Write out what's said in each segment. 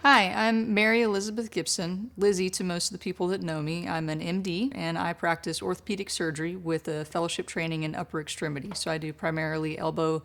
Hi, I'm Mary Elizabeth Gibson, Lizzie to most of the people that know me. I'm an MD and I practice orthopedic surgery with a fellowship training in upper extremity. So I do primarily elbow,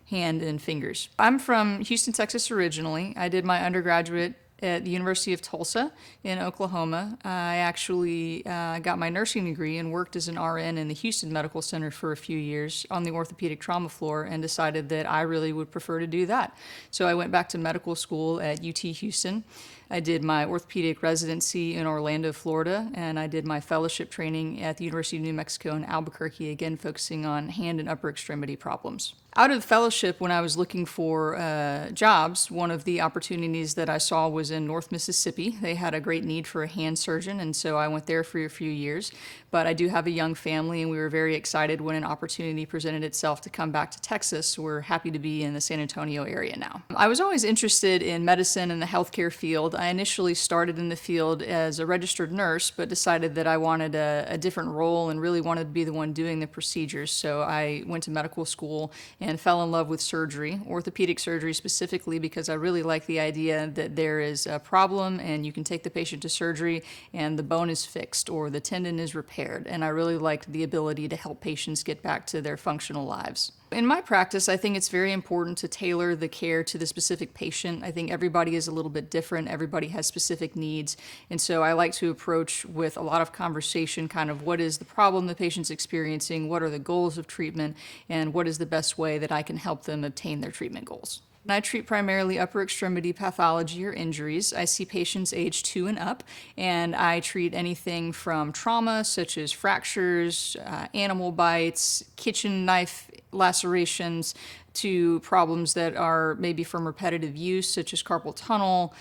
hand, and fingers. I'm from Houston, Texas originally. I did my undergraduate at the University of Tulsa in Oklahoma. I actually got my nursing degree and worked as an RN in the Houston Medical Center for a few years on the orthopedic trauma floor and decided that I really would prefer to do that. So I went back to medical school at UT Houston. I did my orthopedic residency in Orlando, Florida, and I did my fellowship training at the University of New Mexico in Albuquerque, again focusing on hand and upper extremity problems. Out of the fellowship, when I was looking for jobs, one of the opportunities that I saw was in North Mississippi. They had a great need for a hand surgeon, and so I went there for a few years. But I do have a young family, and we were very excited when an opportunity presented itself to come back to Texas. We're happy to be in the San Antonio area now. I was always interested in medicine and the healthcare field. I initially started in the field as a registered nurse, but decided that I wanted a different role and really wanted to be the one doing the procedures. So I went to medical school and fell in love with surgery, orthopedic surgery specifically, because I really like the idea that there is a problem and you can take the patient to surgery and the bone is fixed or the tendon is repaired. And I really liked the ability to help patients get back to their functional lives. In my practice, I think it's very important to tailor the care to the specific patient. I think everybody is a little bit different. Everybody has specific needs. And so I like to approach with a lot of conversation, kind of what is the problem the patient's experiencing, what are the goals of treatment, and what is the best way that I can help them obtain their treatment goals. I treat primarily upper extremity pathology or injuries. I see patients age 2 and up, and I treat anything from trauma such as fractures, animal bites, kitchen knife lacerations, to problems that are maybe from repetitive use, such as carpal tunnel,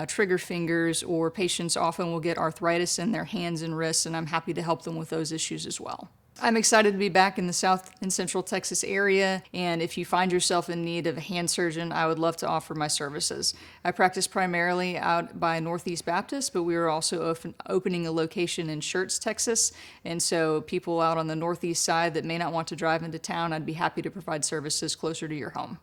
trigger fingers, or patients often will get arthritis in their hands and wrists, and I'm happy to help them with those issues as well. I'm excited to be back in the South and Central Texas area, and if you find yourself in need of a hand surgeon, I would love to offer my services. I practice primarily out by Northeast Baptist, but we are also opening a location in Schertz, Texas, and so people out on the Northeast side that may not want to drive into town, I'd be happy to provide services closer to your home.